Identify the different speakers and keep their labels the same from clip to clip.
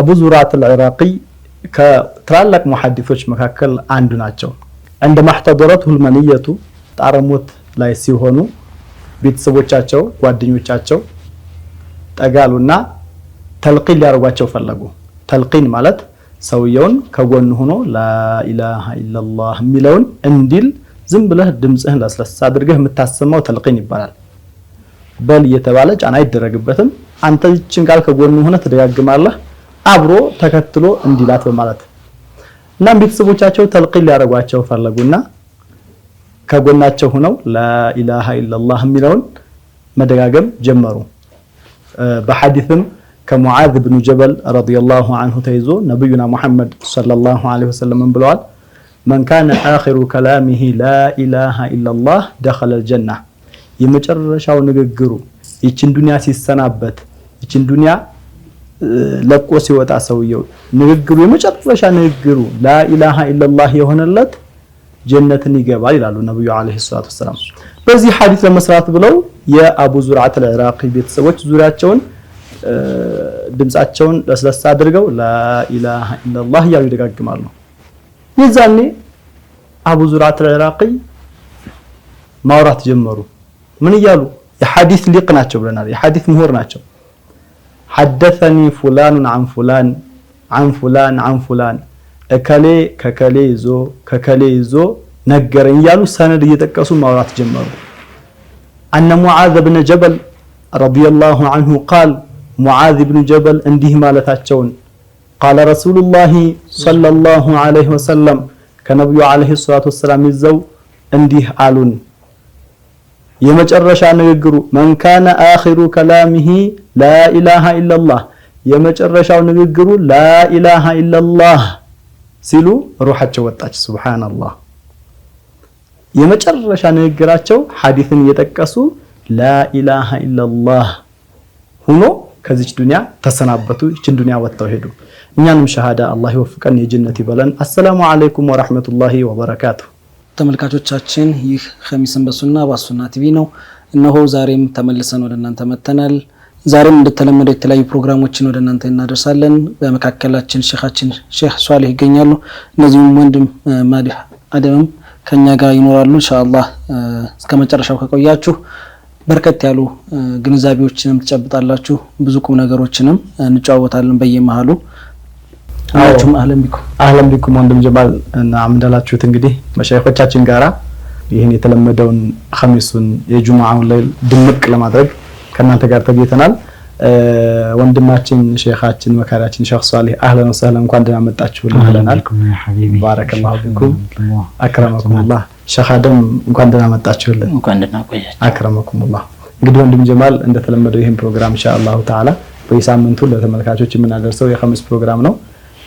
Speaker 1: أبو زرعة العراقي كترالك محدثوش مكاكل عندناچو عندما احتضرته المنية تعرموت لا يسيهونو ቤተሰቦቻቸው ጓደኞቻቸው ጠጋሉና ተልቂን ሊያርጓቸው ፈለጉ ተልቂን ማለት ሰውየውን ከጎን ሆኖ ላኢላሃ ኢላላህ ሚለውን እንዲል ዝም ብለህ ድምጽህን ለስለስ አድርገህ የምታሰማው ተልቂን ይባላል በል የተባለ ጫና አይደረግበትም አንተ እቺን ቃል ከጎን ሆነ ተደጋግማለህ አብሮ ተከትሎ እንዲላት በማለት እና ቤተሰቦቻቸው ተልቂን ሊያርጓቸው ፈለጉና ከጎናቸው ሆነው ላኢላሃ ኢላላህ ሚለውን መደጋገም ጀመሩ በሐዲስም ከሙዓዝ ኢብኑ ጀበል ረዲየላሁ ዐንሁ ተይዞ ነብዩና መሐመድ ሰለላሁ ዐለይሂ ወሰለም ብለዋል من كان آخر كلامه لا إله إلا الله دخل الجنة የመጨረሻው ንግግሩ ይችን ዱንያ ሲሰናበት ይችን ዱንያ ለቆ ሲወጣ ሰውየው ንግግሩ የመጨረሻ ንግግሩ لا إله إلا الله የሆነለት ጀነትን ይገባል ይላሉ ነብዩ አለይሂ ሰላቱ ወሰለም በዚህ ሐዲስ ለመስራት ብለው የአቡ ዙርዓት አልኢራቂ ቤተሰቦች ዙሪያቸውን ድምጻቸውን ለስለስ አድርገው ላኢላሃ ኢላላህ ያሉ ይደጋግማሉ የዛኔ አቡ ዙርዓት አልኢራቂ ማውራት ጀመሩ ምን ይያሉ የሐዲስ ሊቅ ናቸው ብለናል የሐዲስ ምሁር ናቸው حدثني فلان عن فلان عن فلان عن فلان እከሌ ከከሌ ይዞ ነገረኝ ያሉ ሰነድ እየተጠቀሱ ማውራት ጀመሩ أن معاذ بن جبل رضي الله عنه قال معاذ بن جبل እንዲህ ማለታቸውን قال رسول الله صلى الله عليه وسلم ከነብዩ عليه الصلاه والسلام ይዘው እንዲህ አሉን የመጨረሻ ንግግሩ من كان آخر كلامه لا إله إلا الله የመጨረሻው ንግግሩ لا إله إلا الله ሲሉ ሩሃቸው ወጣች ሱብሃንአላህ የመጨረሻ ንግግራቸው ሐዲስን እየተጠቀሱ ላኢላሃ ኢላላህ ሆኖ ከዚህ ዱንያ ተሰናበቱ እቺን ዱንያ ወጣው ሄዱ እኛንም ሸሃዳ አላህ ይወፍቀን የጀነት ይበለን አሰላሙ አለይኩም ወራህመቱላሂ ወበረካቱ ተመልካቾቻችን ይህ ኸሚስን በሱና ባሱና ቲቪ ነው እነሆ ዛሬም ተመልሰን ወደ እናንተ መተናል ዛሬም እንደተለመደው የተለያዩ ፕሮግራሞችን ወደ እናንተ እናደርሳለን በመካከላችን ሼኻችን ሼህ ሷሊህ ይገኛሉ እነዚህም ወንድም ማዲህ አደም ከኛ ጋር ይኖራሉ ኢንሻአላህ እስከመጨረሻው ከቆያችሁ በርከት ያሉ ግንዛቤዎችንም ትጨብጣላችሁ ብዙ ቁም ነገሮችንም እንጫወታለን በየመሃሉ አላችሁም አህለም ቢኩም ወንድም ጀማል እና አምዳላችሁት እንግዲህ መሻይኾቻችን ጋራ ይሄን የተለመደውን ኸሚሱን የጁማዓውን ላይ ድምቅ ለማድረግ ከናንተ ጋር ተገኝተናል ወንድማችን ሼኻችን መካሪያችን ሼኽ ሷሊህ አህለን ወሰህለን እንኳን ደህና መጣችሁ ብለናል ባረከላሁ ፊኩም አክረመኩሙላህ ሼኽ አደም እንኳን ደህና መጣችሁልን
Speaker 2: እንኳን ደህና ቆያችሁ
Speaker 1: አክረመኩሙላህ እንግዲህ ወንድም ጀማል እንደተለመደው ይሄን ፕሮግራም ኢንሻአላሁ ተዓላ በየሳምንቱ ለተመልካቾች የምናደርሰው የኸሚስ ፕሮግራም ነው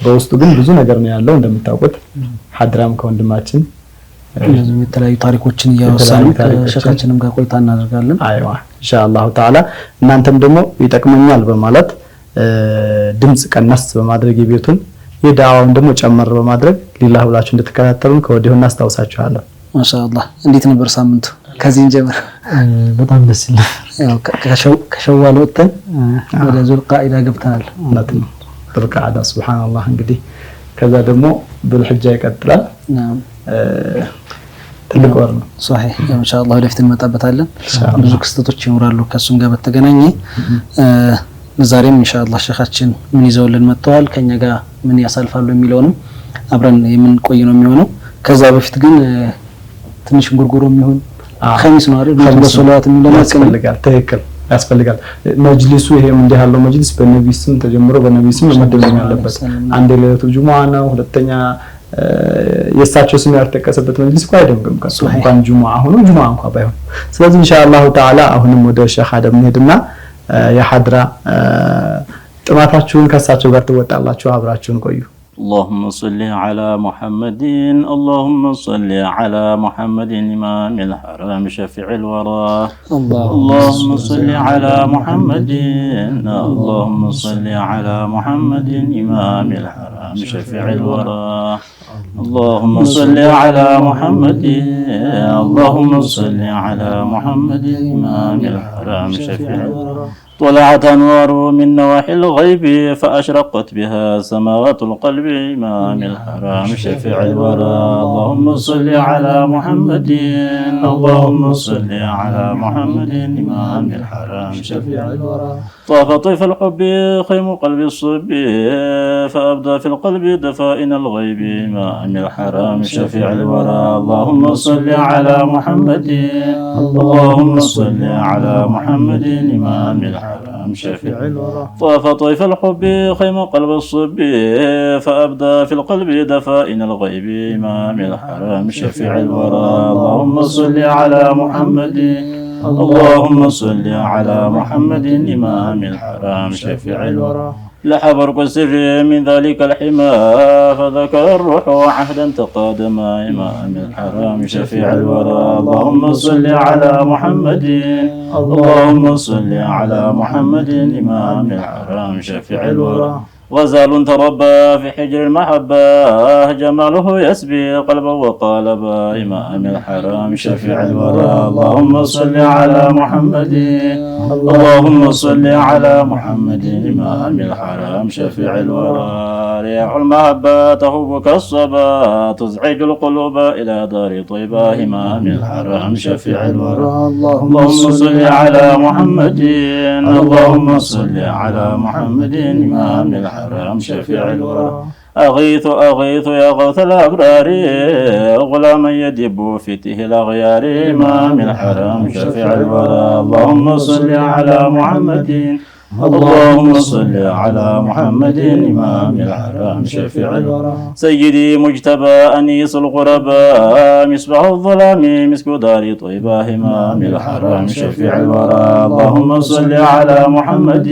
Speaker 1: በውስጡ ግን ብዙ ነገር ነው ያለው እንደምታውቁት ሐድራም ከወንድማችን
Speaker 2: የተለያዩ ታሪኮችን እያወሳን ሼኻችንም ጋር ቆይታ እናደርጋለን
Speaker 1: አይዋ ኢንሻአላሁ ተዓላ እናንተም ደግሞ ይጠቅመኛል በማለት ድምጽ ቀነስ በማድረግ የቤቱን የዳዋውን ደግሞ ጨመር በማድረግ ሊላህ ብላችሁ እንድትከታተሉን ከወዲሁ እናስታውሳችኋለን
Speaker 2: ማሻአላህ እንዴት ነበር ሳምንቱ ከዚህ እንጀምር
Speaker 3: በጣም ደስ ይላል
Speaker 2: ያው ከሸዋል ወጥተን ወደ ዙልቃኢዳ ገብተናል
Speaker 1: ማለት ነው ዙልቃኢዳ ሱብሃንአላህ እንግዲህ ከዛ ደግሞ ዙልሂጃ ይቀጥላል ትልቅ ወር ነው
Speaker 2: ሷሂህ ኢንሻአላህ ወደፊት እንመጣበታለን ብዙ ክስተቶች ይኖራሉ ከሱም ጋር በተገናኘ ዛሬም ኢንሻአላህ ሼኻችን ምን ይዘውልን መጥተዋል ከኛ ጋር ምን ያሳልፋሉ የሚለውንም አብረን የምንቆይ ነው የሚሆነው ከዛ በፊት ግን ትንሽ ጉርጉሮም ይሁን ኸሚስ ነው አይደል በሶላት
Speaker 1: ያስፈልጋል ትክክል ያስፈልጋል መጅሊሱ ይሄም እንደ ያለው መጅሊስ በነብይ ስም ተጀምሮ በነብይ ስም መደረግ ያለበት አንድ ለቱ ጁሙአ ነው ሁለተኛ የሳቸው ስም ያልተጠቀሰበት መጅሊስ እኮ አይደምግም ከሱ እንኳን ጁሙአ ሆኖ ጁሙአ እንኳን ባይሆን ስለዚህ ኢንሻአላሁ ተዓላ አሁንም ወደ ሼኽ አደም እንሄድና የሐድራ ጥማታችሁን ከሳቸው ጋር ትወጣላችሁ አብራችሁን ቆዩ
Speaker 2: اللهم صل على محمد اللهم صل على محمد إمام الحرم شفيع الورى اللهم صل على محمد اللهم صل على محمد إمام الحرم شفيع الورى اللهم صل على محمد اللهم صل على محمد إمام الحرم شفيع الورى
Speaker 4: طلعت أنوار من نواحي الغيب فأشرقت بها سماوات القلب إمام الحرام شفيع الورى اللهم صل على محمد اللهم صل على محمد إمام الحرام شفيع الورى طاف طيف الحب خيم قلب الصب فأبدى في القلب دفائن الغيب إمام الحرام شفيع الورى اللهم صل على محمد اللهم صل على محمد إمام الحرام شفيع الورى طاف طيف الحب خيم قلب الصب فأبدى في القلب دفائن الغيب إمام الحرام شفيع الورى اللهم صل على محمد اللهم صل على محمد إمام الحرام شفيع الورى لح برق السر من ذلك الحمى فذكر الروح عهدا تقادما إمام الحرام شفيع الورى اللهم صل على محمد اللهم صل على محمد إمام الحرام شفيع الورى غزال تربى في حجر المحبة جماله يسبي قلبا وقالبا إمام الحرام شفيع الورى اللهم صل على محمد اللهم صل على محمد إمام الحرام شفيع الورى رياح المحبة تهب كالصبا تزعج القلوب إلى دار طيبة إمام الحرام شفيع الورى اللهم صل على محمد اللهم صل على محمد إمام الحرام شفيع الورى أغيث أغيث يا غوث الأبرار غلاما يدب في تيه الأغيار إمام الحرام شفيع الورى اللهم صل على محمد اللهم صل على محمد إمام الحرام شفيع الورى سيدي مجتبى أنيس الغرباء مصباح الظلام مسك دار طيبة إمام الحرام شفيع الورى اللهم صل على محمد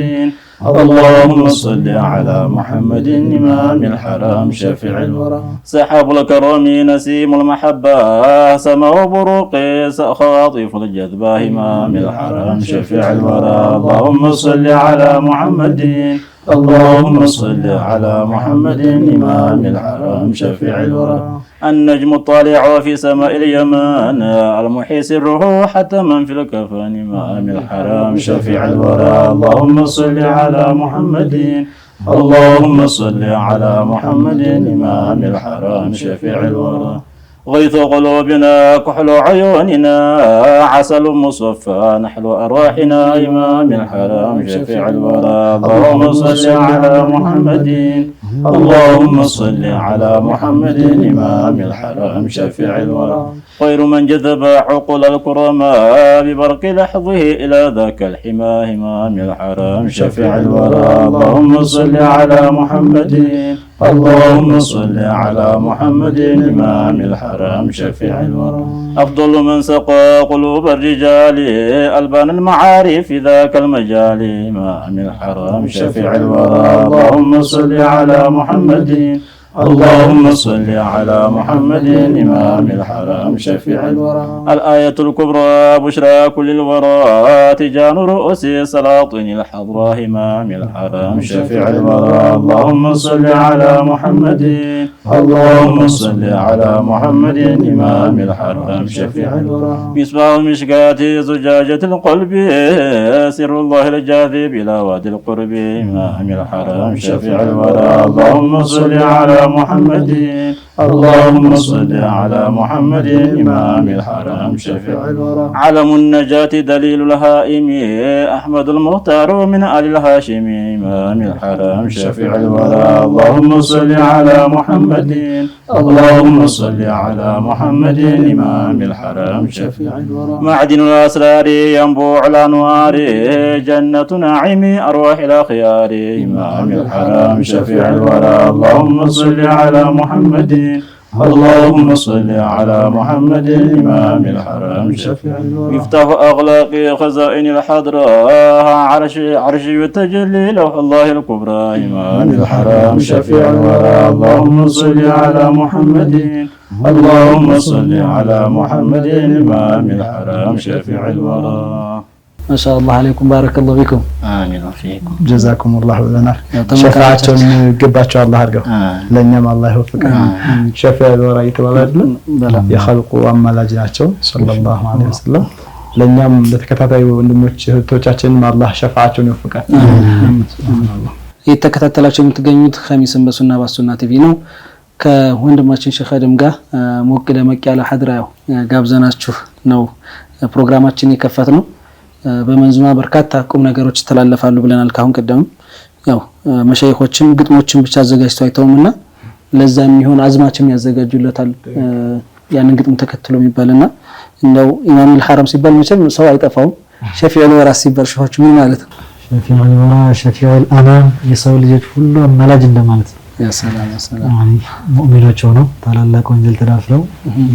Speaker 4: اللهم صل على محمد إمام الحرام شفيع الورى سحاب الكرم نسيم المحبة سماء بروق خاطف الجذبة إمام الحرام شفيع الورى اللهم صل على محمد اللهم صل على محمد إمام الحرام شفيع الورى النجم الطالع في سماء اليمن المحيي سره حتى من في الكفن إمام الحرام شفيع الورى اللهم صل على محمد اللهم صل على محمد إمام الحرام شفيع الورى غيث قلوبنا كحل عيوننا عسل مصفى نحل أرواحنا إمام الحرام شفيع الورى اللهم صل على محمد اللهم صل على محمد إمام الحرام شفيع الورى خير من جذب عقول الكرماء ببرق لحظه إلى ذاك الحمى إمام الحرام شفيع الورى اللهم صل على محمد اللهم صل على محمد إمام الحرام شفيع الورى أفضل من سقى قلوب الرجال ألبان المعارف ذاك المجال إمام الحرام شفيع الورى اللهم صل على محمد اللهم صل على محمد إمام الحرام شفيع الورى الآية الكبرى بشرى كل الورى تجان رؤوس سلاطين الحضرة إمام الحرام شفيع الورى اللهم صل على محمد اللهم صل على محمد إمام الحرام شفيع الورى مصباح المشكاة زجاجة القلب سر الله الجاذب إلى وادي القرب إمام الحرام شفيع الورى اللهم صل على محمد اللهم صل على محمد إمام الحرام شفيع الورى علم النجاة دليل الهائم أحمد المختار من آل الهاشم إمام الحرام شفيع الورى اللهم صل على محمد اللهم صل على محمد إمام الحرام شفيع الورى معدن الأسرار ينبوع الأنوار جنة نعيم أرواح الأخيار إمام الحرام شفيع الورى اللهم صل على محمد اللهم صل على محمد إمام الحرام شفيع الورى مفتاح أغلاق خزائن الحضرة عرش يتجلي لوح الله الكبرى إمام الحرام شفيع الورى اللهم صل على محمد اللهم صل على محمد إمام الحرام شفيع الورى
Speaker 2: ما شاء الله عليكم بارك الله فيكم
Speaker 4: آمين وفيكم
Speaker 1: جزاكم الله لنا شفاعتهم قباتشو الله أرقوا لنما الله يوفقنا شفاع الورى يتولد يخلقوا أما لاجناتشو صلى الله عليه وسلم ለኛም ለተከታታይ ወንድሞች እህቶቻችንን አላህ ሸፋዓቸውን ይወፍቃል።
Speaker 2: የተከታተላችሁ የምትገኙት ኸሚስን በሱና ባሱና ቲቪ ነው። ከወንድማችን ሼህ አደም ጋር ሞቅ ደመቅ ያለ ሐድራ ጋብዘናችሁ ነው ፕሮግራማችን የከፈት ነው። በመንዙማ በርካታ ቁም ነገሮች ተላለፋሉ ብለናል። ካሁን ቀደም ያው መሻይኾችም ግጥሞችን ብቻ አዘጋጅተው አይተውምና ለዛ የሚሆን አዝማችም ያዘጋጁለታል ያንን ግጥም ተከትሎ የሚባልና እንደው ኢማሙል ሐረም ሲባል መቼም ሰው አይጠፋው። ሸፊዑል ወራ ሲባል ሸሆች ምን ማለት ነው?
Speaker 3: ሸፊዑል ወራ ሸፊዑል አማም የሰው ልጆች ሁሉ አማላጅ እንደማለት ነው።
Speaker 2: ያ ሰላም ያ ሰላም
Speaker 3: ሙእሚኖች ሆነው ታላላቅ ወንጀል ተዳፍለው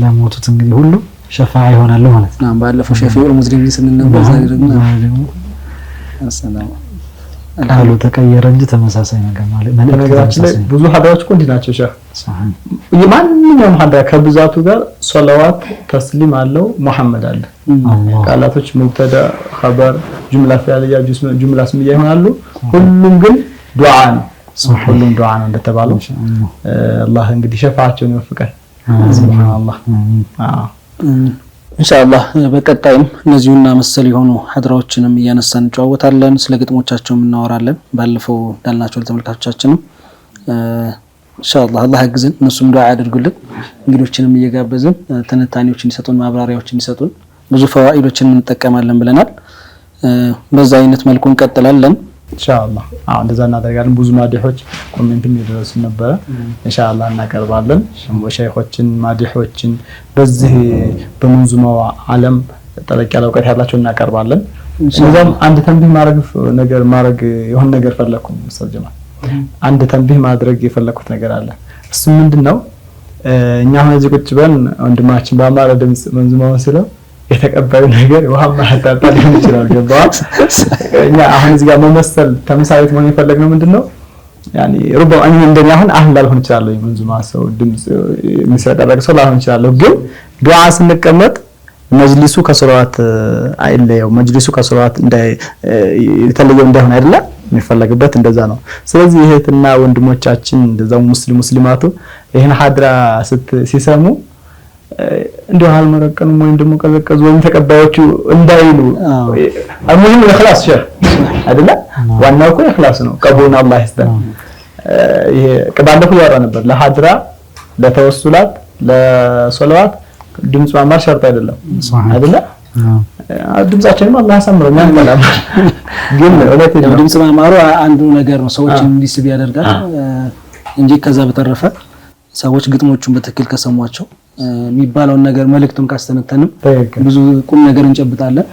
Speaker 3: ለሞቱት እንግዲህ ሁሉ ሸፋዓ ይሆናሉ ማለት ነው።
Speaker 2: ባለፈው ሸፊዑል ሙስሊሚን ስንነበር ዛሬ ደግሞ ሰላም
Speaker 3: ቃሉ ተቀየረ እንጂ ተመሳሳይ ነገር ማለት ነው።
Speaker 1: ነገራችን ላይ ብዙ ሐዳዎች እንዲህ ናቸው ሸህ የማንኛውም ሐዳ ከብዛቱ ጋር ሶላዋት ተስሊም አለው መሐመድ አለ ቃላቶች ሙብተዳ ኸበር ጁምላ ፊዕልያ ጁምላ ስምያ ይሆናሉ። ሁሉም ግን ዱዓ ነው። ሁሉም ዱዓ ነው እንደተባለው አላህ እንግዲህ ሸፋዓቸውን ይወፍቃል። ሱብሃንአላህ ኢንሻአላህ በቀጣይም እነዚህና መሰል የሆኑ ሐድራዎችንም እያነሳን እንጨዋወታለን። ስለ ግጥሞቻቸውም እናወራለን። ባለፈው እንዳልናቸው ለተመልካቾቻችንም ኢንሻአላህ አላህ ያግዘን፣ እነሱም ዱዓ ያድርጉልን። እንግዶችንም እየጋበዝን ትንታኔዎችን እንዲሰጡን ማብራሪያዎችን እንዲሰጡን ብዙ ፈዋኢዶችን እንጠቀማለን ብለናል። በዛ አይነት መልኩ እንቀጥላለን ኢንሻአላህ። እንደዛ እናደርጋለን። ብዙ ማዲሖች ኮሜንትም እየደረሱ ነበረ። ኢንሻአላህ እናቀርባለን። ሸይኾችን ማዲሖችን በዚህ በመንዙማው ዓለም ጠለቅ ያለ እውቀት ያላቸው እናቀርባለን። ስለዚህ አንድ ተንቢህ ማድረግ የሆነ ነገር ፈለኩ መሰል ጀማዓ አንድ ተንቢህ ማድረግ የፈለኩት ነገር አለ። እሱ ምንድነው? እኛ አሁን እዚህ ቁጭ ብለን ወንድማችን በአማረ ድምጽ መንዙማውን ሲለው የተቀበለው ነገር ውሃማ ያጣጣ ሊሆን ይችላል። ገባህ? እኛ አሁን እዚህ ጋር መመሰል ተምሳሌት መሆን የፈለግነው ምንድነው? ያኒ ሩባ እኔ እንደኛ አሁን አህል ላልሆን ይችላል። መንዙማ ሰው ድምጽ የሚሰጠረቅ ሰው ላልሆን ይችላል። ግን ዱዓ ስንቀመጥ መጅሊሱ ከሶላት አይለየው። መጅሊሱ ከሶላት የተለየው እንዳይሆን አይደለ የሚፈለግበት እንደዛ ነው። ስለዚህ እህትና ወንድሞቻችን እንደዛው ሙስሊማቱ ይሄን ሐድራ ሲሰሙ እንደው አልመረቀኑም ወይም ደግሞ ቀዘቀዙ ወይም ተቀባዮቹ እንዳይሉ አልሙሂም ኢኽላስ ሸህ አይደለ? ዋናው እኮ ኢኽላስ ነው። ቀቡልን አላህ ይስጠን። ይሄ ባለፈው ያወራ ነበር። ለሐድራ ለተወሱላት ለሶላዋት ድምጽ ማማር ሸርጥ አይደለም አይደለ? ድምጻችንም አላህ ያሳምረው። ያን ማለት ግን እውነት ነው።
Speaker 2: ድምጽ ማማሩ አንዱ ነገር ነው፣ ሰዎችን እንዲስብ ያደርጋል እንጂ ከዛ በተረፈ ሰዎች ግጥሞቹን በትክክል ከሰሟቸው የሚባለውን ነገር መልእክቱን ካስተነተንም ብዙ ቁም ነገር እንጨብጣለን።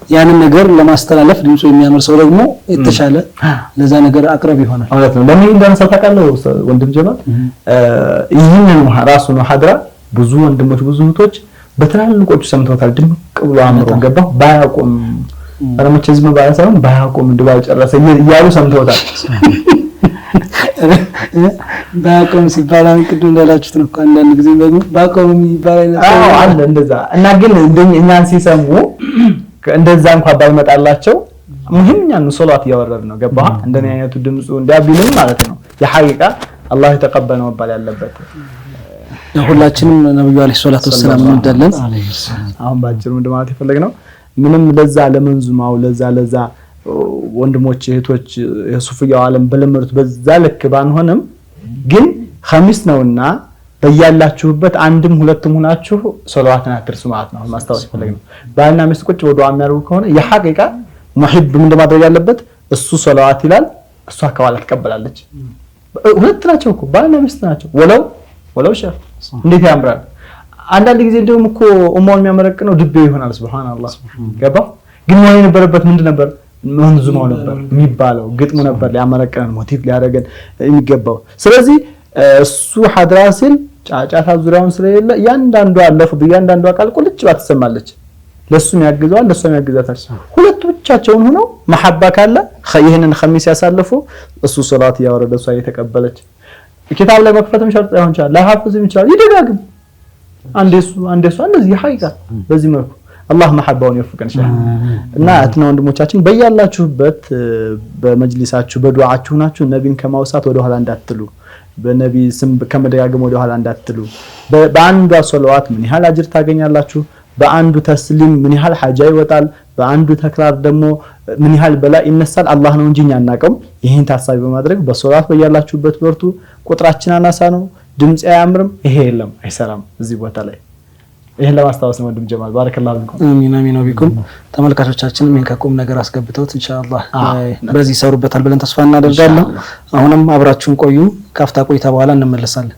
Speaker 2: ያንን ነገር ለማስተላለፍ ድምጹ የሚያምር ሰው ደግሞ የተሻለ ለዛ ነገር አቅረብ ይሆናል ማለት ነው። ለምን እንደነሳ ታውቃለህ ወንድም ጀማል? ይህንን ራሱ ነው ሐድራ ብዙ ወንድሞች ብዙ እህቶች በትላልቆቹ ሰምተውታል። ድምቅ ብሎ አምሮ ገባህ ባያቆም አረመች ዝም ባያ ሳይሆን ባያቆም እንደው ጨረሰ እያሉ ሰምተውታል። ባቆም ሲባል ቅድም እንዳላችሁት ነው። አንዳንድ ጊዜ ደግሞ ባቆም የሚባል
Speaker 1: አለ እንደዛ እና ግን እኛን ሲሰሙ እንደዛ እንኳን ባይመጣላቸው ሙሂምኛን ሶላት ያወረድ ነው። ገባህ? እንደኔ አይነቱ ድምጹ እንዲያቢልም ማለት ነው። የሐቂቃ አላህ የተቀበለ ነው ባል ያለበት
Speaker 2: ሁላችንም ነብዩ አለይሂ ሰላቱ ወሰለም እንወዳለን።
Speaker 1: አሁን ባጭሩ እንደማለት የፈለግነው ምንም ለዛ ለመንዙማው ለዛ ወንድሞች እህቶች የሱፍያው ዓለም በለመዱት በዛ ልክ ባንሆንም ግን ኸሚስ ነውና በያላችሁበት አንድም ሁለትም ሆናችሁ ሶላዋትን አትርሱ ማለት ነው። ማስታወስ የፈለግነው ባልና ሚስት ቁጭ ወደ ዱዓ የሚያደርጉ ከሆነ የሐቂቃ ሙሂብ ምን እንደማድረግ ያለበት እሱ ሶላዋት ይላል፣ እሷ ከኋላ ትቀበላለች። ሁለት ናቸው እኮ ባልና ሚስት ናቸው። ወለው ሸፍ እንዴት ያምራል። አንዳንድ ጊዜ እንደውም እኮ ኡማውን የሚያመረቅነው ድቤው ይሆናል። ሱብሃንአላህ ገባ። ግን መሆን የነበረበት ምንድን ነበር? መንዙማው ነበር የሚባለው፣ ግጥሙ ነበር ሊያመረቅነን ሞቲቭ ሊያደርገን የሚገባው። ስለዚህ እሱ ሐድራ ሲል ጫጫታ ዙሪያውን ስለሌለ ያንዳንዱ አለፉ በያንዳንዱ ቃል ቁልጭ ባትሰማለች ለሱም ያግዛል ለሱም ያግዛታል። ሁለቱ ብቻቸውን ሆነው መሐባ ካለ ይሄንን ኸሚስ ያሳልፉ እሱ ሶላት ያወረደ እሷ እየተቀበለች ኪታብ ላይ መክፈትም ሸርጥ አይሆን ይችላል፣ ላሐፍዝም ይችላል። ይደጋግም አንዴሱ እንደዚህ ሐቂቃ በዚህ መልኩ አላህ መሐባውን ይወፍቀን እና እህትና ወንድሞቻችን በያላችሁበት በመጅሊሳችሁ በዱዓችሁ ናችሁ ነብይን ከማውሳት ወደ ኋላ እንዳትሉ፣ በነብይ ስም ከመደጋገም ወደ ኋላ እንዳትሉ። በአንዷ ሶላዋት ምን ያህል አጅር ታገኛላችሁ፣ በአንዱ ተስሊም ምን ያህል ሐጃ ይወጣል በአንዱ ተክራር ደግሞ ምን ያህል በላ ይነሳል አላህ ነው እንጂ ያናቀም ይሄን ታሳቢ በማድረግ በሶላት በያላችሁበት በርቱ ቁጥራችን አናሳ ነው ድምጽ አያምርም ይሄ የለም አይሰራም እዚህ ቦታ ላይ ይሄን ለማስታወስ ነው ወንድም ጀማል ባረከላሁ ፊኩም
Speaker 2: አሚን ቢኩም ተመልካቾቻችን ምን ከቁም ነገር አስገብተውት ኢንሻአላህ በዚህ ሰሩበታል ብለን ተስፋ እናደርጋለን አሁንም አብራችሁን ቆዩ ካፍታ ቆይታ በኋላ እንመለሳለን